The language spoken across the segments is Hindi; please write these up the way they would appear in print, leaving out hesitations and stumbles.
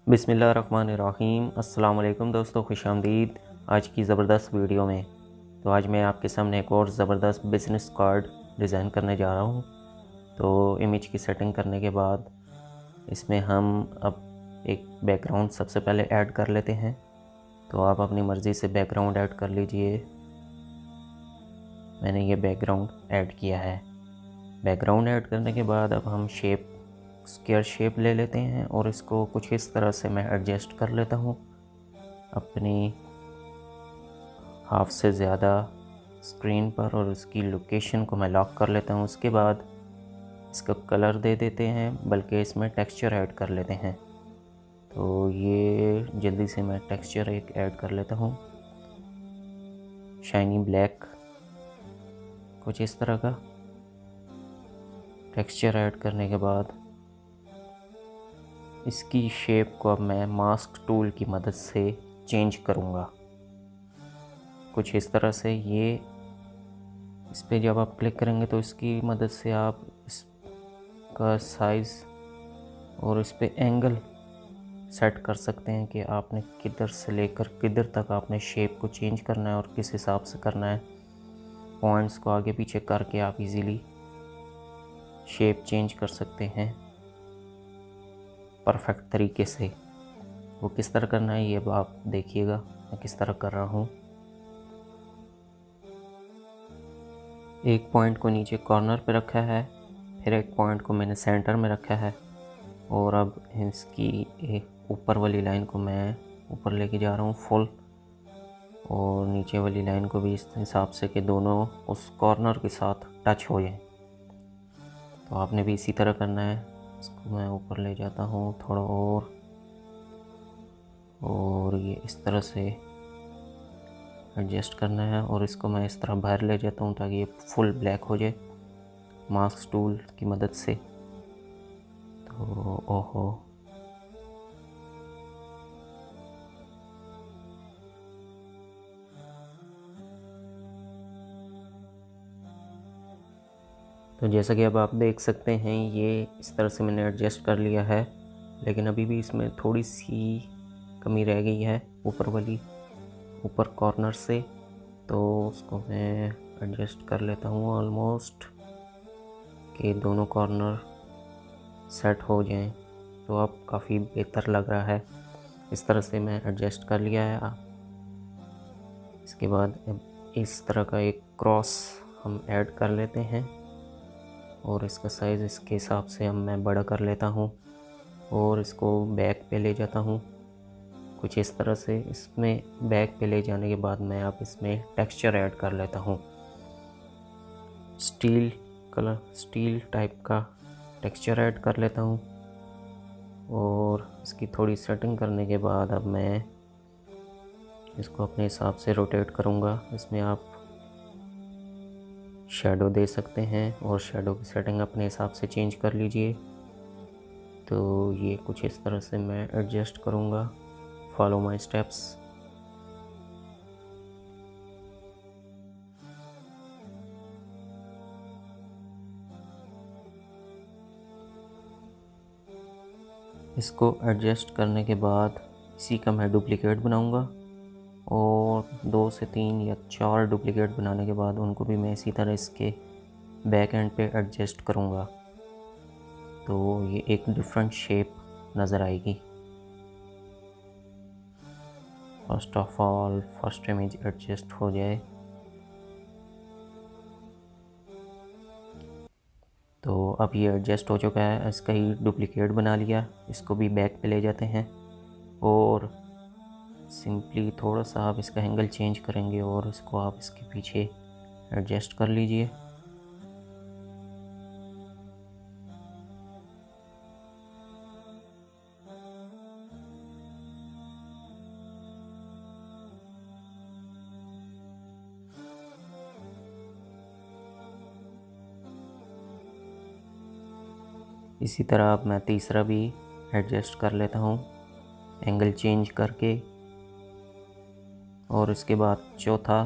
बिस्मिल्लाहिर्रहमानिर्रहीम। अस्सलाम वालेकुम दोस्तों, खुशामदीद आज की ज़बरदस्त वीडियो में। तो आज मैं आपके सामने एक और ज़बरदस्त बिज़नेस कार्ड डिज़ाइन करने जा रहा हूँ। तो इमेज की सेटिंग करने के बाद इसमें हम अब एक बैकग्राउंड सबसे पहले ऐड कर लेते हैं। तो आप अपनी मर्ज़ी से बैकग्राउंड ऐड कर लीजिए। मैंने ये बैकग्राउंड ऐड किया है। बैकग्राउंड ऐड करने के बाद अब हम स्क्वायर शेप ले लेते हैं और इसको कुछ इस तरह से मैं एडजस्ट कर लेता हूँ। अपनी हाफ से ज़्यादा स्क्रीन पर और इसकी लोकेशन को मैं लॉक कर लेता हूँ। उसके बाद इसका कलर दे देते हैं, बल्कि इसमें टेक्सचर ऐड कर लेते हैं। तो ये जल्दी से मैं टेक्सचर एक ऐड कर लेता हूँ, शाइनी ब्लैक, कुछ इस तरह का टेक्सचर ऐड करने के बाद इसकी शेप को अब मैं मास्क टूल की मदद से चेंज करूँगा। कुछ इस तरह से ये इस पे जब आप क्लिक करेंगे तो इसकी मदद से आप इसका साइज़ और इस पे एंगल सेट कर सकते हैं कि आपने किधर से लेकर किधर तक आपने शेप को चेंज करना है और किस हिसाब से करना है। पॉइंट्स को आगे पीछे करके आप इजीली शेप चेंज कर सकते हैं परफेक्ट तरीके से। वो किस तरह करना है ये अब आप देखिएगा मैं किस तरह कर रहा हूँ। एक पॉइंट को नीचे कॉर्नर पे रखा है, फिर एक पॉइंट को मैंने सेंटर में रखा है और अब इसकी एक ऊपर वाली लाइन को मैं ऊपर लेके जा रहा हूँ फुल, और नीचे वाली लाइन को भी इस हिसाब से कि दोनों उस कॉर्नर के साथ टच हो जाए। तो आपने भी इसी तरह करना है। इसको मैं ऊपर ले जाता हूँ थोड़ा और ये इस तरह से एडजस्ट करना है और इसको मैं इस तरह बाहर ले जाता हूँ ताकि ये फुल ब्लैक हो जाए मास्क टूल की मदद से। तो ओहो, तो जैसा कि अब आप देख सकते हैं ये इस तरह से मैंने एडजस्ट कर लिया है, लेकिन अभी भी इसमें थोड़ी सी कमी रह गई है ऊपर कॉर्नर से। तो उसको मैं एडजस्ट कर लेता हूँ ऑलमोस्ट कि दोनों कॉर्नर सेट हो जाएं। तो अब काफ़ी बेहतर लग रहा है। इस तरह से मैं एडजस्ट कर लिया है। इसके बाद इस तरह का एक क्रॉस हम ऐड कर लेते हैं और इसका साइज़ इसके हिसाब से मैं बड़ा कर लेता हूँ और इसको बैक पे ले जाता हूँ कुछ इस तरह से। इसमें बैक पे ले जाने के बाद मैं अब इसमें टेक्सचर ऐड कर लेता हूँ। स्टील टाइप का टेक्सचर ऐड कर लेता हूँ और इसकी थोड़ी सेटिंग करने के बाद अब मैं इसको अपने हिसाब से रोटेट करूँगा। इसमें आप शैडो दे सकते हैं और शैडो की सेटिंग अपने हिसाब से चेंज कर लीजिए। तो ये कुछ इस तरह से मैं एडजस्ट करूँगा। Follow my steps. इसको एडजस्ट करने के बाद इसी का मैं डुप्लिकेट बनाऊँगा और 2 से 3 या 4 डुप्लिकेट बनाने के बाद उनको भी मैं इसी तरह इसके बैक एंड पे एडजस्ट करूँगा। तो ये एक डिफरेंट शेप नज़र आएगी। First of all first image adjust हो जाए। तो अब ये एडजस्ट हो चुका है। इसका ही डुप्लिकेट बना लिया। इसको भी बैक पे ले जाते हैं और सिंपली थोड़ा सा आप इसका एंगल चेंज करेंगे और इसको आप इसके पीछे एडजस्ट कर लीजिए। इसी तरह अब मैं तीसरा भी एडजस्ट कर लेता हूँ एंगल चेंज करके, और इसके बाद चौथा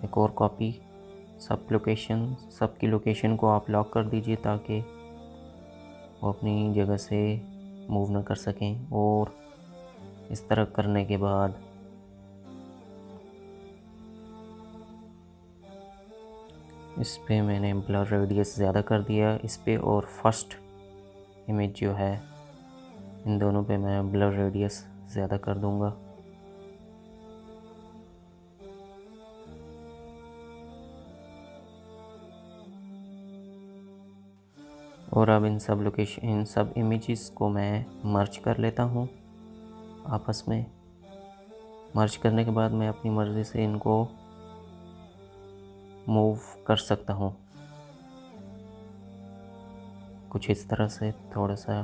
एक और कॉपी। सबकी लोकेशन को आप लॉक कर दीजिए ताकि वो अपनी जगह से मूव ना कर सकें। और इस तरह करने के बाद इस पे मैंने ब्लर रेडियस ज़्यादा कर दिया इस पे, और फर्स्ट इमेज जो है इन दोनों पे मैं ब्लर रेडियस ज़्यादा कर दूंगा। और अब इन सब इमेजेस को मैं मर्ज कर लेता हूँ आपस में। मर्ज करने के बाद मैं अपनी मर्ज़ी से इनको मूव कर सकता हूँ कुछ इस तरह से, थोड़ा सा।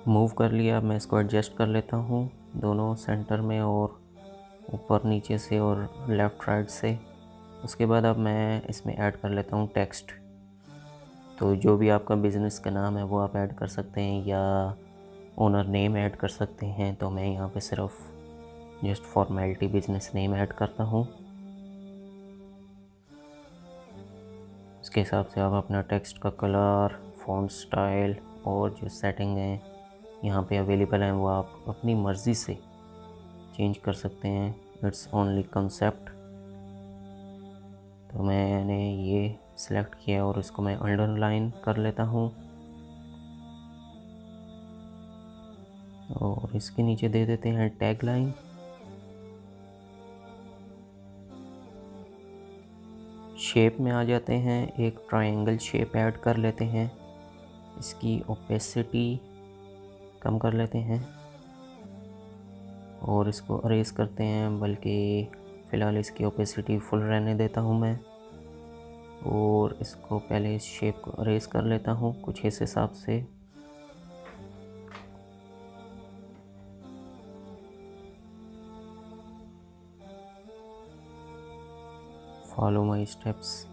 मूव कर लिया। अब मैं इसको एडजस्ट कर लेता हूँ दोनों सेंटर में, और ऊपर नीचे से और लेफ़्ट राइट से। उसके बाद अब मैं इसमें ऐड कर लेता हूँ टेक्स्ट। तो जो भी आपका बिज़नेस का नाम है वो आप ऐड कर सकते हैं, या ओनर नेम ऐड कर सकते हैं। तो मैं यहाँ पे सिर्फ just formality business name add करता हूँ। उसके हिसाब से आप अपना टेक्स्ट का कलर, फ़ॉन्ट स्टाइल और जो सेटिंग है यहाँ पे अवेलेबल हैं वो आप अपनी मर्ज़ी से चेंज कर सकते हैं। It's only concept. तो मैंने ये सिलेक्ट किया और इसको मैं अंडरलाइन कर लेता हूँ, और इसके नीचे दे देते हैं टैग लाइन। शेप में आ जाते हैं, एक ट्रायंगल शेप ऐड कर लेते हैं। इसकी ओपेसिटी कम कर लेते हैं और इसको अरेज करते हैं, बल्कि फ़िलहाल इसकी ओपेसिटी फुल रहने देता हूँ मैं। और इसको पहले इस शेप को अरेज कर लेता हूँ कुछ इस हिसाब से। Follow my steps.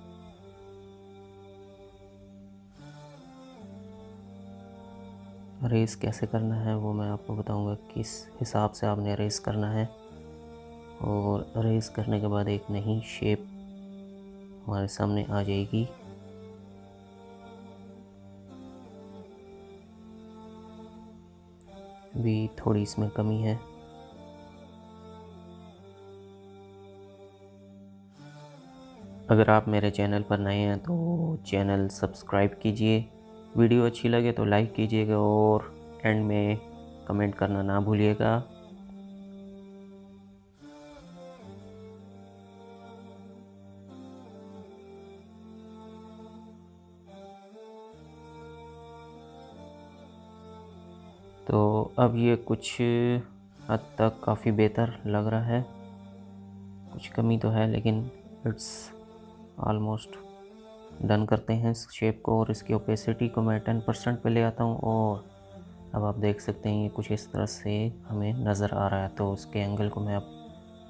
अरेज कैसे करना है वो मैं आपको बताऊंगा, किस हिसाब से आपने अरेज करना है। और अरेज करने के बाद एक नई शेप हमारे सामने आ जाएगी। भी थोड़ी इसमें कमी है। अगर आप मेरे चैनल पर नए हैं तो चैनल सब्सक्राइब कीजिए। वीडियो अच्छी लगे तो लाइक कीजिएगा, और एंड में कमेंट करना ना भूलिएगा। तो अब ये कुछ हद तक काफ़ी बेहतर लग रहा है। कुछ कमी तो है लेकिन इट्स ऑलमोस्ट डन। करते हैं इस शेप को, और इसकी ओपेसिटी को मैं 10% पे ले आता हूँ। और अब आप देख सकते हैं ये कुछ इस तरह से हमें नज़र आ रहा है। तो उसके एंगल को मैं अब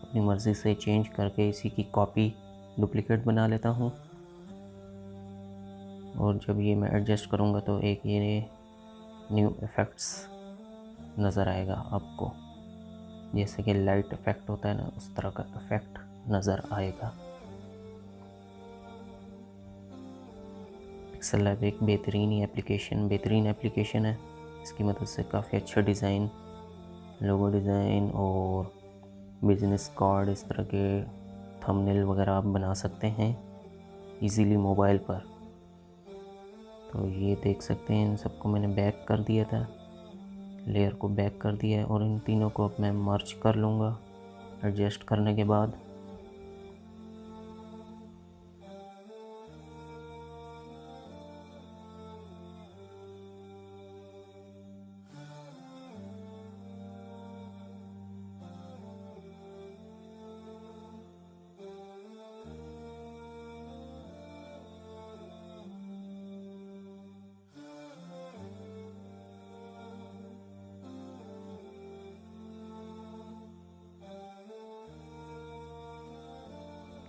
अपनी मर्ज़ी से चेंज करके इसी की कॉपी डुप्लीकेट बना लेता हूँ। और जब ये मैं एडजस्ट करूँगा तो एक ये न्यू इफ़ेक्ट्स नज़र आएगा आपको, जैसे कि लाइट इफ़ेक्ट होता है ना, उस तरह का इफ़ेक्ट नज़र आएगा। पिक्सेल लैब एक बेहतरीन एप्लीकेशन है। इसकी मदद से काफ़ी अच्छा डिज़ाइन, लोगो डिज़ाइन और बिजनेस कार्ड, इस तरह के थंबनेल वगैरह आप बना सकते हैं इजीली मोबाइल पर। तो ये देख सकते हैं इन सबको मैंने बैक कर दिया था, लेयर को बैक कर दिया है। और इन तीनों को अब मैं मर्ज कर लूँगा एडजस्ट करने के बाद।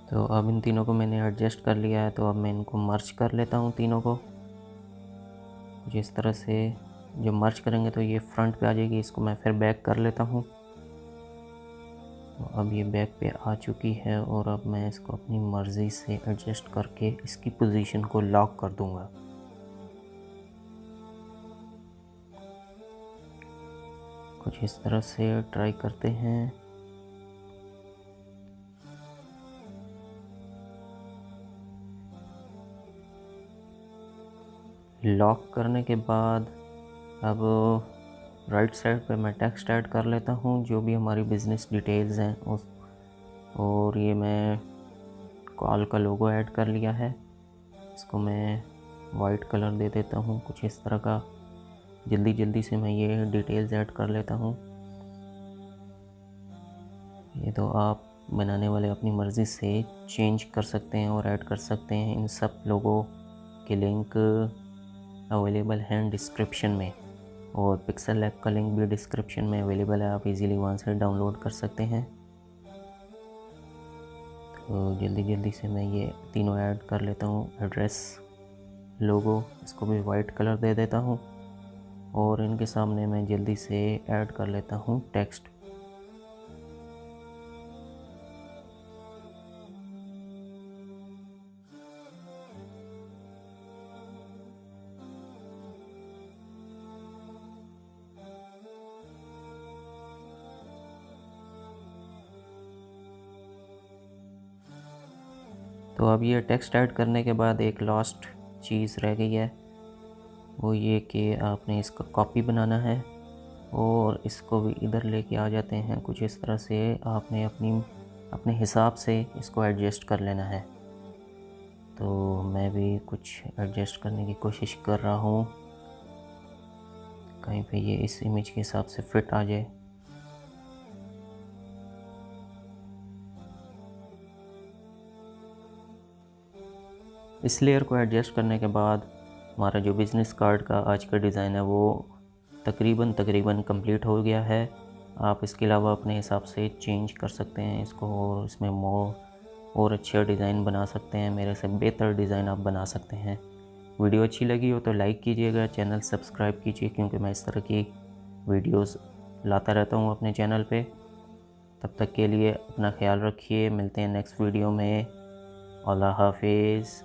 तो अब इन तीनों को मैंने एडजस्ट कर लिया है, तो अब मैं इनको मर्ज कर लेता हूँ तीनों को कुछ इस तरह से। जब मर्ज करेंगे तो ये फ्रंट पे आ जाएगी, इसको मैं फिर बैक कर लेता हूँ। तो अब ये बैक पे आ चुकी है और अब मैं इसको अपनी मर्ज़ी से एडजस्ट करके इसकी पोजीशन को लॉक कर दूंगा। कुछ इस तरह से ट्राई करते हैं। लॉक करने के बाद अब राइट साइड पे मैं टेक्स्ट ऐड कर लेता हूँ, जो भी हमारी बिज़नेस डिटेल्स हैं उस, और ये मैं कॉल का लोगो ऐड कर लिया है। इसको मैं वाइट कलर दे देता हूँ कुछ इस तरह का। जल्दी से मैं ये डिटेल्स ऐड कर लेता हूँ। ये तो आप बनाने वाले अपनी मर्ज़ी से चेंज कर सकते हैं और ऐड कर सकते हैं। इन सब लोगों के लिंक अवेलेबल हैं डिस्क्रिप्शन में, और पिक्सल लैब का लिंक भी डिस्क्रिप्शन में अवेलेबल है, आप इजीली वहाँ से डाउनलोड कर सकते हैं। तो जल्दी से मैं ये तीनों ऐड कर लेता हूँ। एड्रेस, लोगो, इसको भी वाइट कलर दे देता हूँ, और इनके सामने मैं जल्दी से ऐड कर लेता हूँ टेक्स्ट। तो अब ये टेक्स्ट ऐड करने के बाद एक लास्ट चीज़ रह गई है, वो ये कि आपने इसका कॉपी बनाना है और इसको भी इधर लेके आ जाते हैं। कुछ इस तरह से आपने अपने हिसाब से इसको एडजस्ट कर लेना है। तो मैं भी कुछ एडजस्ट करने की कोशिश कर रहा हूँ, कहीं पे ये इस इमेज के हिसाब से फिट आ जाए। इस लेयर को एडजस्ट करने के बाद हमारा जो बिज़नेस कार्ड का आज का डिज़ाइन है वो तकरीबन कंप्लीट हो गया है। आप इसके अलावा अपने हिसाब से चेंज कर सकते हैं इसको, और इसमें और अच्छा डिज़ाइन बना सकते हैं। मेरे से बेहतर डिज़ाइन आप बना सकते हैं। वीडियो अच्छी लगी हो तो लाइक कीजिएगा, चैनल सब्सक्राइब कीजिए, क्योंकि मैं इस तरह की वीडियोस लाता रहता हूँ अपने चैनल पे। तब तक के लिए अपना ख्याल रखिए, मिलते हैं नेक्स्ट वीडियो में। अल्लाह हाफिज़।